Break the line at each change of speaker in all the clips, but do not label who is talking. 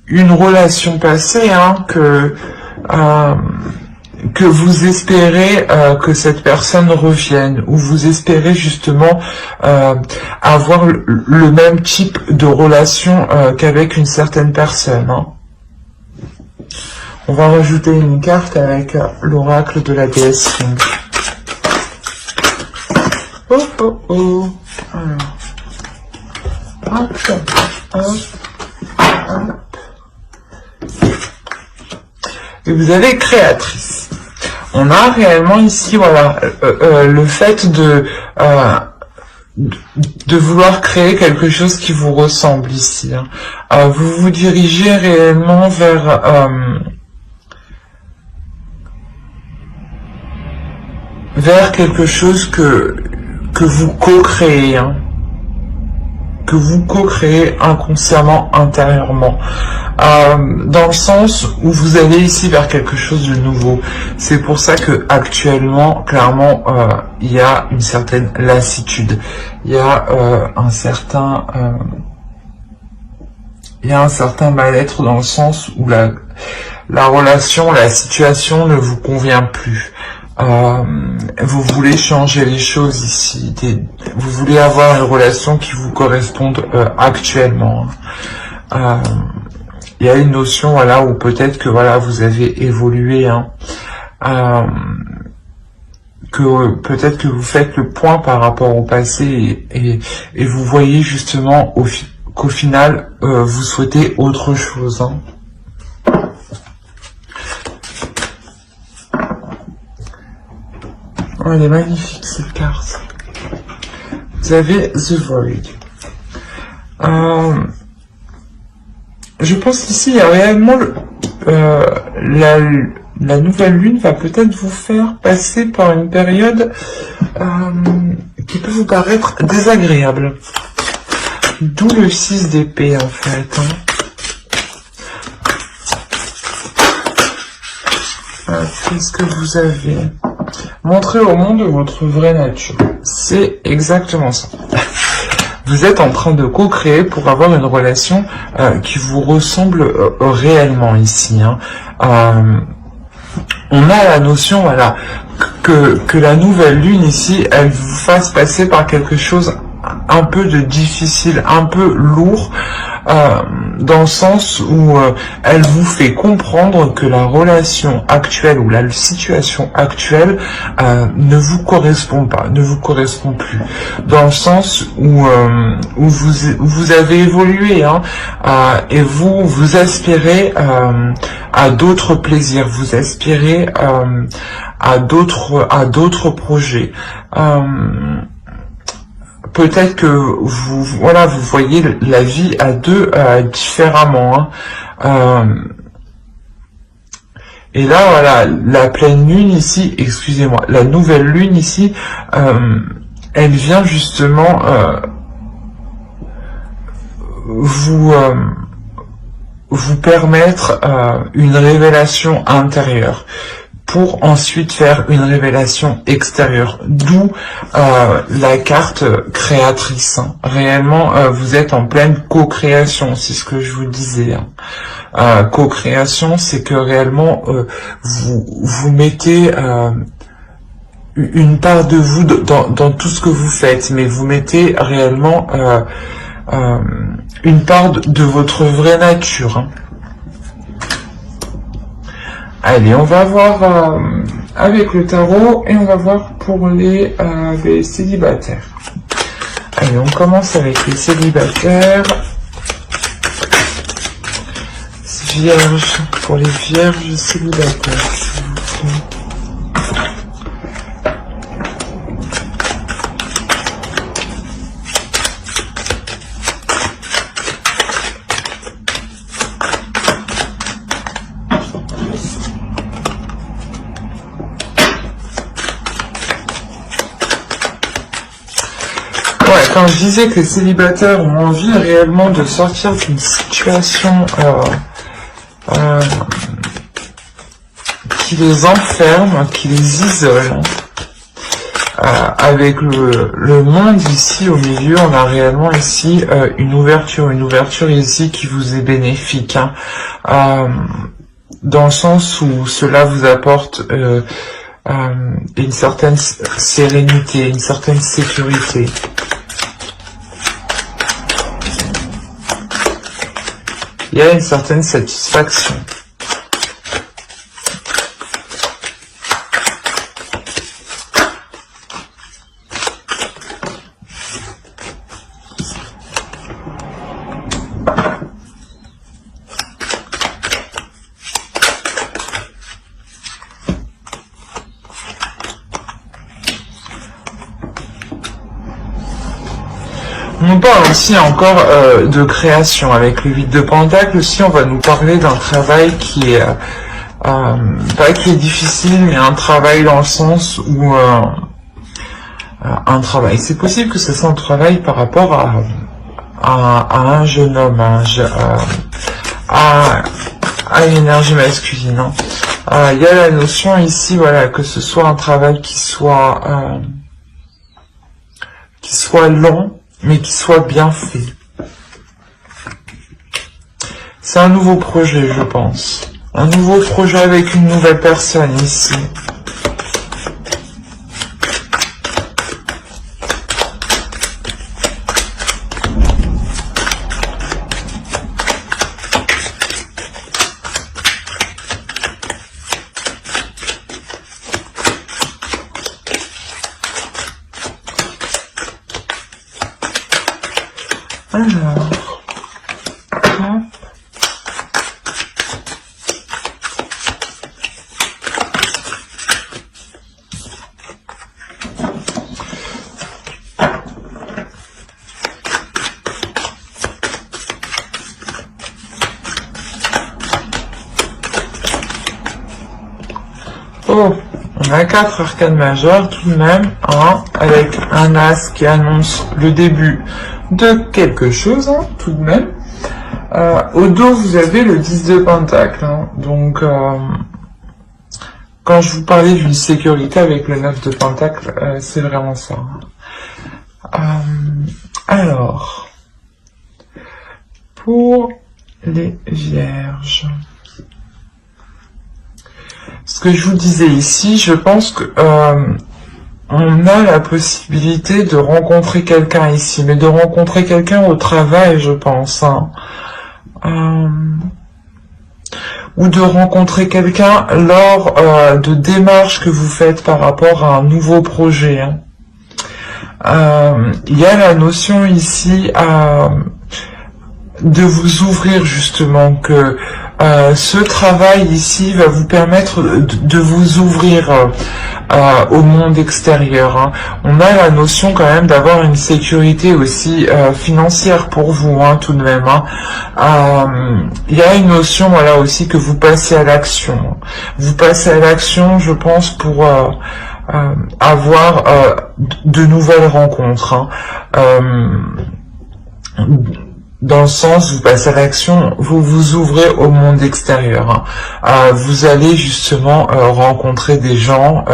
une relation passée, hein, que vous espérez que cette personne revienne, ou vous espérez justement avoir le même type de relation qu'avec une certaine personne. Hein. On va rajouter une carte avec l'oracle de la déesse Ring. Oh oh oh. Alors. Hop, hop, hop. Et vous avez créatrice. On a réellement ici, voilà, le fait de vouloir créer quelque chose qui vous ressemble ici. Hein. Vous vous dirigez réellement vers quelque chose que vous co-créez, hein, que vous co-créez inconsciemment, intérieurement, dans le sens où vous allez ici vers quelque chose de nouveau. C'est pour ça que actuellement, clairement, il y a une certaine lassitude, il y a un certain mal-être dans le sens où la relation, la situation ne vous convient plus. Vous voulez changer les choses ici, vous voulez avoir une relation qui vous corresponde actuellement. Il y a une notion, voilà, où peut-être que voilà, vous avez évolué, hein, que peut-être que vous faites le point par rapport au passé et vous voyez justement qu'au final vous souhaitez autre chose. Hein. Oh, elle est magnifique cette carte. Vous avez The Void. Je pense qu'ici, il y a réellement la nouvelle lune va peut-être vous faire passer par une période qui peut vous paraître désagréable. D'où le 6 d'épée en fait. Hein. Qu'est-ce que vous avez ? Montrer au monde votre vraie nature. C'est exactement ça. Vous êtes en train de co-créer pour avoir une relation qui vous ressemble réellement ici. Hein. On a la notion, voilà, que la nouvelle lune ici, elle vous fasse passer par quelque chose un peu de difficile, un peu lourd, dans le sens où elle vous fait comprendre que la relation actuelle ou la situation actuelle ne vous correspond pas, ne vous correspond plus, dans le sens où vous avez évolué, hein, et vous aspirez à d'autres plaisirs, vous aspirez à d'autres projets. Peut-être que vous voyez la vie à deux différemment. Hein. Et là, voilà, la pleine lune ici, excusez-moi, la nouvelle lune ici, elle vient justement vous permettre une révélation intérieure, pour ensuite faire une révélation extérieure, d'où la carte créatrice. Hein. Réellement, vous êtes en pleine co-création, c'est ce que je vous disais. Hein. Co-création, c'est que réellement, vous mettez une part de vous dans tout ce que vous faites, mais vous mettez réellement une part de votre vraie nature. Hein. Allez, on va voir avec le tarot et on va voir pour les célibataires. Allez, on commence avec les célibataires. Vierges, pour les vierges célibataires, s'il vous plaît. Quand je disais que les célibataires ont envie réellement de sortir d'une situation qui les enferme, qui les isole, avec le monde ici au milieu, on a réellement ici une ouverture ici qui vous est bénéfique, hein, dans le sens où cela vous apporte une certaine sérénité, une certaine sécurité. Il y a une certaine satisfaction. On parle aussi encore de création. Avec le 8 de Pentacle aussi, on va nous parler d'un travail qui est pas qui est difficile, mais un travail dans le sens où un travail. C'est possible que ce soit un travail par rapport à un jeune homme, à une énergie masculine. Hein. Il y a la notion ici, voilà, que ce soit un travail qui soit long, mais qui soit bien fait. C'est un nouveau projet, je pense. Un nouveau projet avec une nouvelle personne ici. Alors, oh, on a 4 arcanes majeures tout de même, hein, avec un as qui annonce le début de quelque chose, hein, tout de même. Au dos, vous avez le 10 de Pentacle, hein, donc quand je vous parlais d'une sécurité avec le 9 de Pentacle, c'est vraiment ça. Alors, pour les Vierges, ce que je vous disais ici, je pense que on a la possibilité de rencontrer quelqu'un ici, mais de rencontrer quelqu'un au travail, je pense, hein. Ou de rencontrer quelqu'un lors de démarches que vous faites par rapport à un nouveau projet, hein. Il y a la notion ici de vous ouvrir, justement, que ce travail ici va vous permettre de vous ouvrir au monde extérieur, hein. On a la notion quand même d'avoir une sécurité aussi financière pour vous, hein, tout de même, hein. Il y a une notion, voilà, aussi que vous passez à l'action. Vous passez à l'action, je pense, pour avoir de nouvelles rencontres, hein. Dans le sens, vous passez à l'action, vous vous ouvrez au monde extérieur, hein. Vous allez justement rencontrer des gens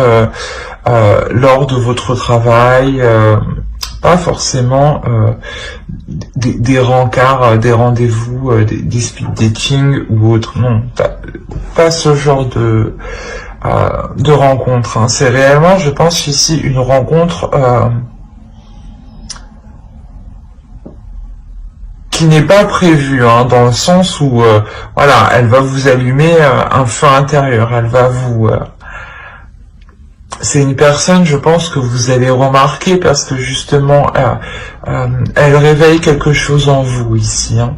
lors de votre travail, pas forcément des rencarts, des rendez-vous, des speed dating ou autre, non, pas ce genre de rencontre, hein. C'est réellement, je pense ici, une rencontre qui n'est pas prévue, hein, dans le sens où, voilà, elle va vous allumer un feu intérieur, elle va vous... c'est une personne, je pense, que vous allez remarquer parce que justement, elle réveille quelque chose en vous ici, hein.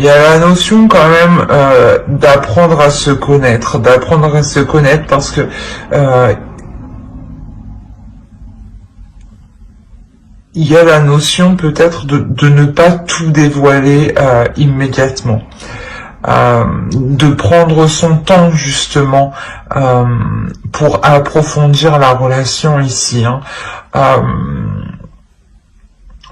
Il y a la notion quand même d'apprendre à se connaître, parce que il y a la notion peut-être de ne pas tout dévoiler immédiatement, de prendre son temps justement pour approfondir la relation ici, hein.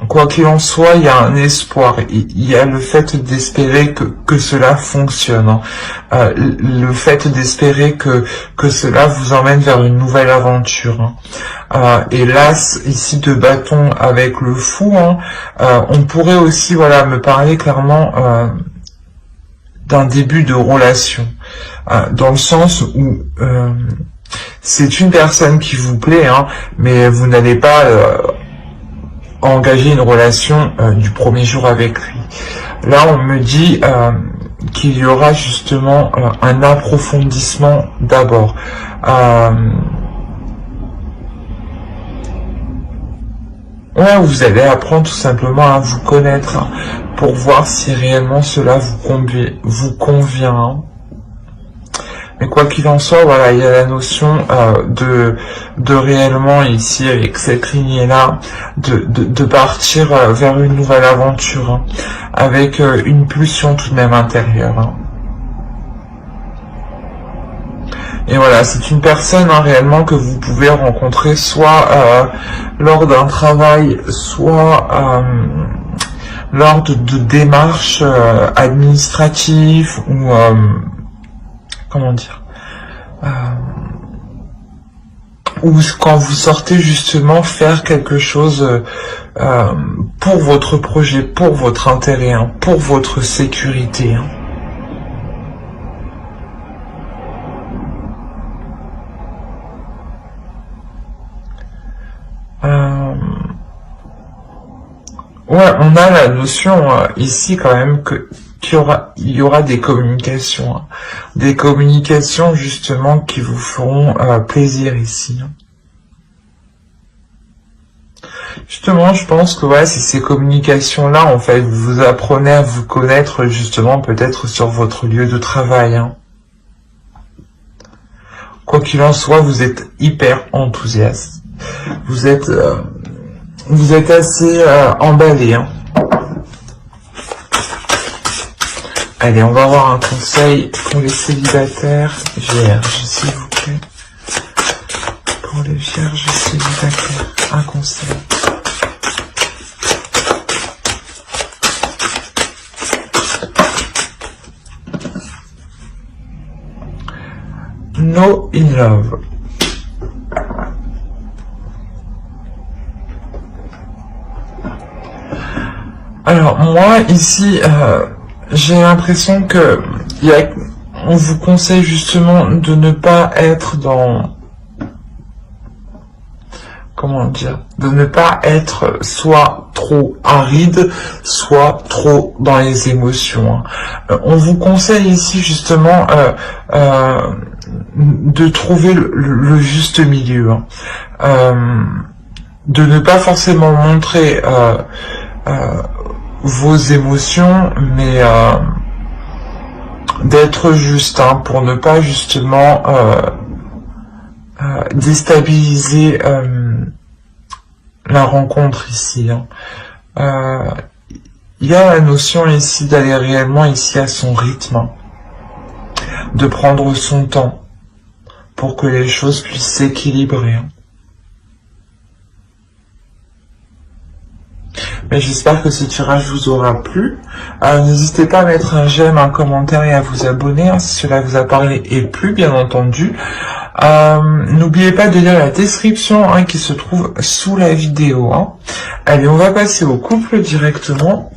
quoi qu'il en soit, il y a un espoir, il y a le fait d'espérer que cela fonctionne, hein. Le fait d'espérer que cela vous emmène vers une nouvelle aventure, hein. Et l'as ici de bâton avec le fou, hein, on pourrait aussi, voilà, me parler clairement d'un début de relation, dans le sens où c'est une personne qui vous plaît, hein, mais vous n'allez pas engager une relation du premier jour avec lui. Là, on me dit qu'il y aura justement un approfondissement d'abord. Ouais, vous allez apprendre tout simplement à vous connaître, hein, pour voir si réellement cela vous convient. Hein. Mais quoi qu'il en soit, voilà, il y a la notion de réellement ici, avec cette lignée-là, de partir vers une nouvelle aventure, hein, avec une pulsion tout de même intérieure. Hein. Et voilà, c'est une personne, hein, réellement, que vous pouvez rencontrer soit lors d'un travail, soit lors de démarches administratives ou comment dire, ou quand vous sortez justement faire quelque chose pour votre projet, pour votre intérêt, hein, pour votre sécurité. Hein. Ouais, on a la notion ici quand même qu'il y aura des communications, hein. Des communications justement qui vous feront plaisir ici. Hein. Justement, je pense que ouais, c'est ces communications-là, en fait, vous apprenez à vous connaître justement peut-être sur votre lieu de travail. Hein. Quoi qu'il en soit, vous êtes hyper enthousiaste. Vous êtes assez emballé. Hein. Allez, on va avoir un conseil pour les célibataires vierges, s'il vous plaît. Pour les vierges célibataires, un conseil. No in love. Alors moi ici, j'ai l'impression que on vous conseille justement de ne pas être dans, comment dire, de ne pas être soit trop aride, soit trop dans les émotions. On vous conseille ici justement de trouver le juste milieu, de ne pas forcément montrer vos émotions, mais d'être juste, hein, pour ne pas justement déstabiliser la rencontre ici. Hein. Il y a la notion ici d'aller réellement ici à son rythme, hein, de prendre son temps pour que les choses puissent s'équilibrer. Hein. Mais j'espère que ce tirage vous aura plu. N'hésitez pas à mettre un j'aime, un commentaire et à vous abonner, hein, si cela vous a parlé et plu, bien entendu. N'oubliez pas de lire la description, hein, qui se trouve sous la vidéo. Hein. Allez, on va passer au couple directement.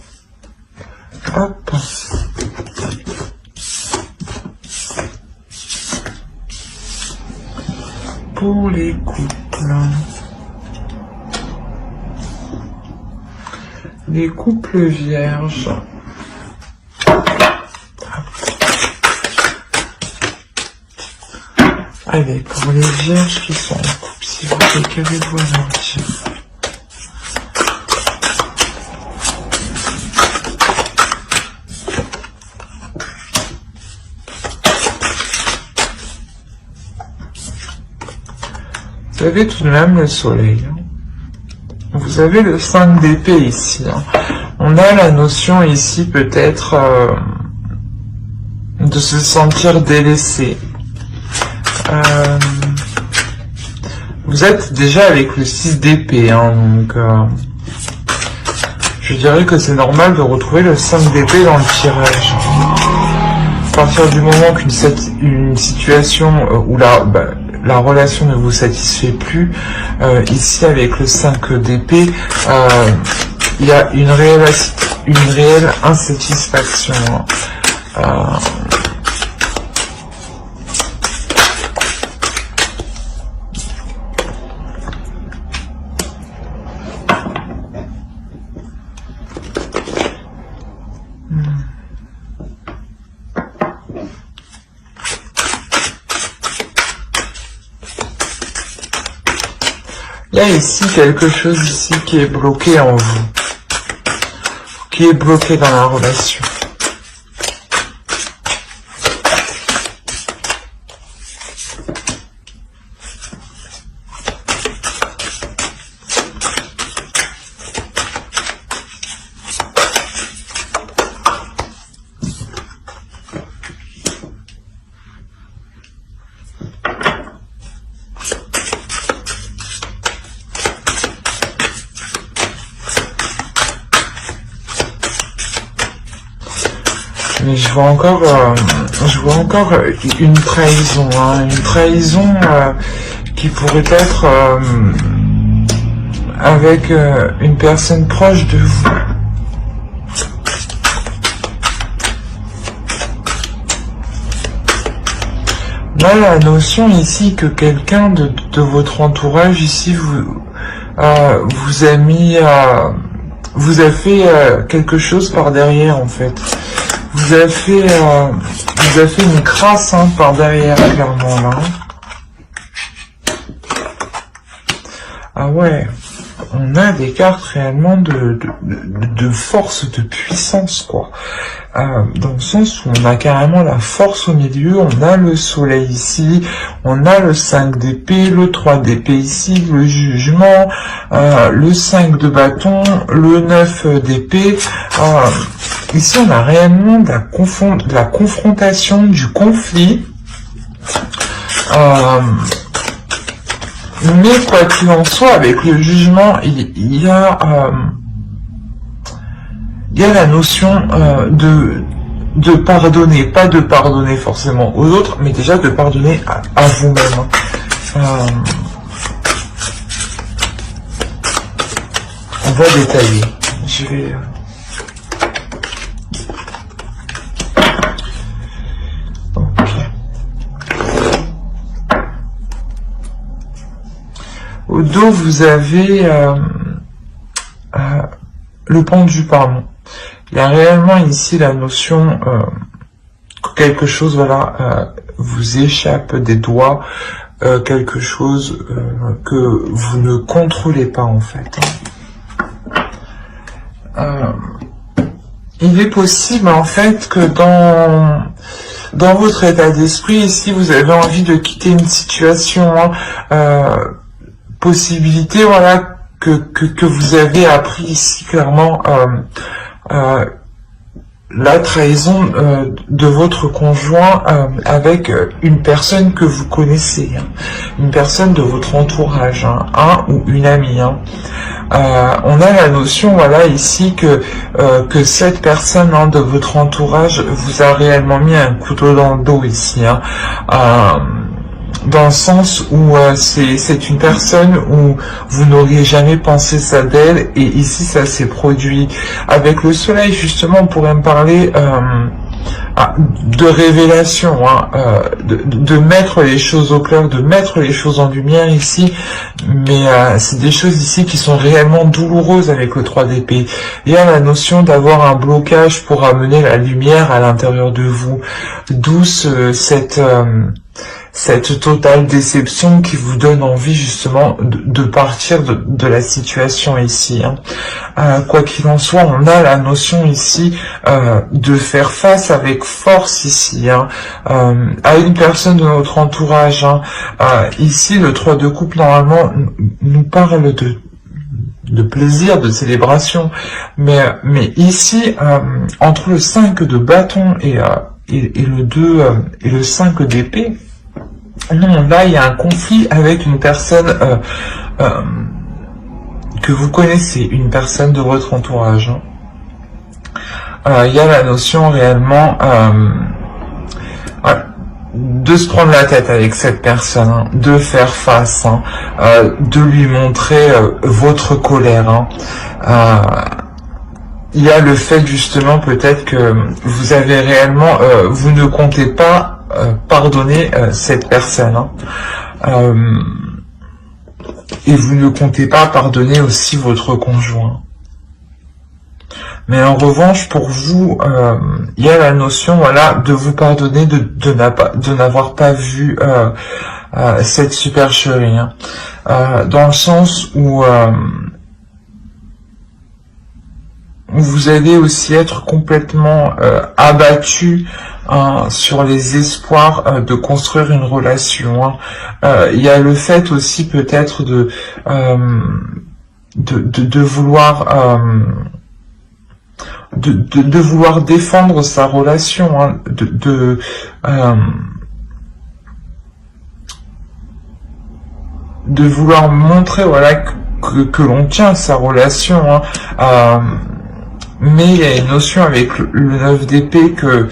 Hop. Pour les couples. Les couples vierges. Allez, pour les vierges qui sont en couple, s'il vous plaît, qu'avez-vous à leur dire? Vous avez tout de même le soleil. Vous avez le 5 d'épée ici. Hein. On a la notion ici peut-être de se sentir délaissé. Vous êtes déjà avec le 6 d'épée, hein, donc je dirais que c'est normal de retrouver le 5 d'épée dans le tirage. À partir du moment qu'une situation où la relation ne vous satisfait plus, ici avec le 5 d'épée, il y a une réelle insatisfaction. Il y a ici quelque chose ici qui est bloqué en vous, qui est bloqué dans la relation. Mais je vois encore une trahison, hein, une trahison qui pourrait être avec une personne proche de vous. On a la notion ici que quelqu'un de votre entourage ici vous a mis, vous a fait quelque chose par derrière en fait. Vous avez fait une crasse hein, par derrière, clairement, là. Ah ouais, on a des cartes réellement de force, de puissance, quoi. Dans le sens où on a carrément la force au milieu, on a le soleil ici, on a le 5 d'épée, le 3 d'épée ici, le jugement, le 5 de bâton, le 9 d'épée. Ici, on a réellement de la confrontation, du conflit. Mais quoi qu'il en soit, avec le jugement, il y a la notion de pardonner, pas de pardonner forcément aux autres, mais déjà de pardonner à vous-même. On va détailler. Je vais... Au dos, vous avez le pendu, pardon. Il y a réellement ici la notion que quelque chose, voilà, vous échappe des doigts, quelque chose que vous ne contrôlez pas en fait. Il est possible en fait que dans votre état d'esprit, ici, vous avez envie de quitter une situation, possibilité, voilà, que vous avez appris ici clairement la trahison de votre conjoint avec une personne que vous connaissez, hein, une personne de votre entourage, hein, un ou une amie. Hein. On a la notion, voilà, ici que cette personne hein, de votre entourage vous a réellement mis un couteau dans le dos ici. Hein. Dans le sens où c'est une personne où vous n'auriez jamais pensé ça d'elle, et ici ça s'est produit. Avec le soleil, justement, on pourrait me parler de révélation, hein, de mettre les choses au clair, de mettre les choses en lumière ici, mais c'est des choses ici qui sont réellement douloureuses avec le 3 d'épée. Il y a la notion d'avoir un blocage pour amener la lumière à l'intérieur de vous, d'où cette totale déception qui vous donne envie justement de partir de la situation ici. Hein. Quoi qu'il en soit, on a la notion ici de faire face avec force ici, hein, à une personne de notre entourage. Hein. Ici, le 3 de coupe, normalement, nous parle de plaisir, de célébration, mais ici, entre le 5 de bâton et le 2 et le 5 d'épée, non, là il y a un conflit avec une personne que vous connaissez, une personne de votre entourage. Il y a la notion réellement de se prendre la tête avec cette personne, hein, de faire face, hein, de lui montrer votre colère. Il y a le fait justement peut-être que vous avez réellement, vous ne comptez pas pardonner cette personne. Et vous ne comptez pas pardonner aussi votre conjoint. Mais en revanche, pour vous, il y a la notion, voilà, de vous pardonner de n'avoir pas vu cette supercherie, hein, dans le sens où vous allez aussi être complètement abattu sur les espoirs de construire une relation. Hein. Il y a le fait aussi peut-être de vouloir de vouloir défendre sa relation, hein, de vouloir montrer, voilà, que l'on tient à sa relation. Hein. Mais il y a une notion avec le 9 d'épée que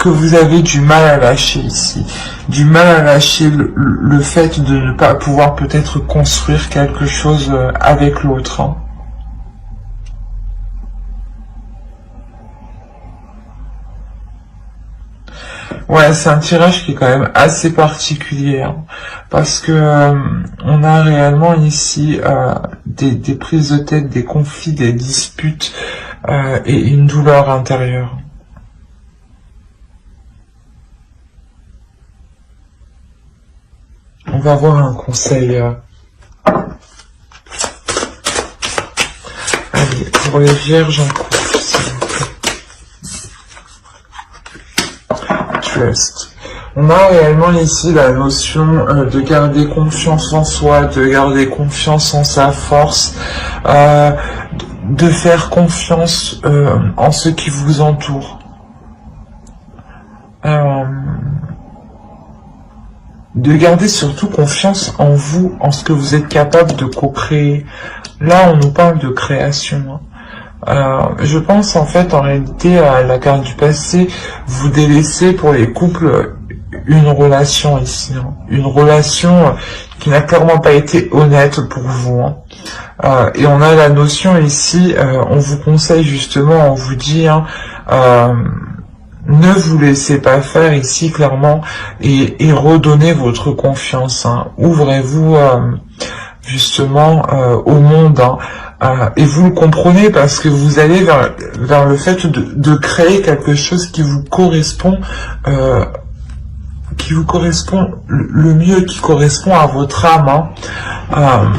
vous avez du mal à lâcher ici. Du mal à lâcher le fait de ne pas pouvoir peut-être construire quelque chose avec l'autre. Hein. Ouais, c'est un tirage qui est quand même assez particulier, hein, parce que on a réellement ici des prises de tête, des conflits, des disputes et une douleur intérieure. On va voir un conseil. Allez, pour les vierges en couple, s'il vous plaît. Trust. On a réellement ici la notion de garder confiance en soi, de garder confiance en sa force, de faire confiance en ceux qui vous entourent. De garder surtout confiance en vous, en ce que vous êtes capable de co-créer. Là, on nous parle de création. Je pense en fait, en réalité, à la carte du passé, vous délaissez pour les couples une relation ici. Hein. Une relation qui n'a clairement pas été honnête pour vous. Hein. Et on a la notion ici, on vous conseille justement, on vous dit... Hein, ne vous laissez pas faire ici clairement et redonnez votre confiance. Hein. Ouvrez-vous justement au monde. Hein. Et vous le comprenez parce que vous allez vers le fait de créer quelque chose qui vous correspond le mieux, qui correspond à votre âme. Hein.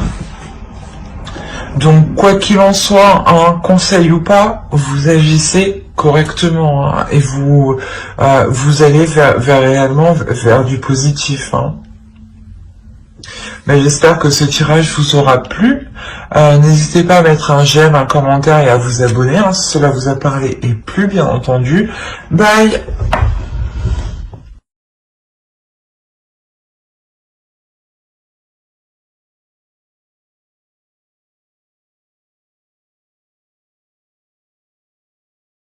Donc quoi qu'il en soit, un conseil ou pas, vous agissez correctement, hein, et vous allez réellement vers du positif. Hein. Mais j'espère que ce tirage vous aura plu. N'hésitez pas à mettre un j'aime, un commentaire et à vous abonner, hein, si cela vous a parlé et plu, bien entendu. Bye.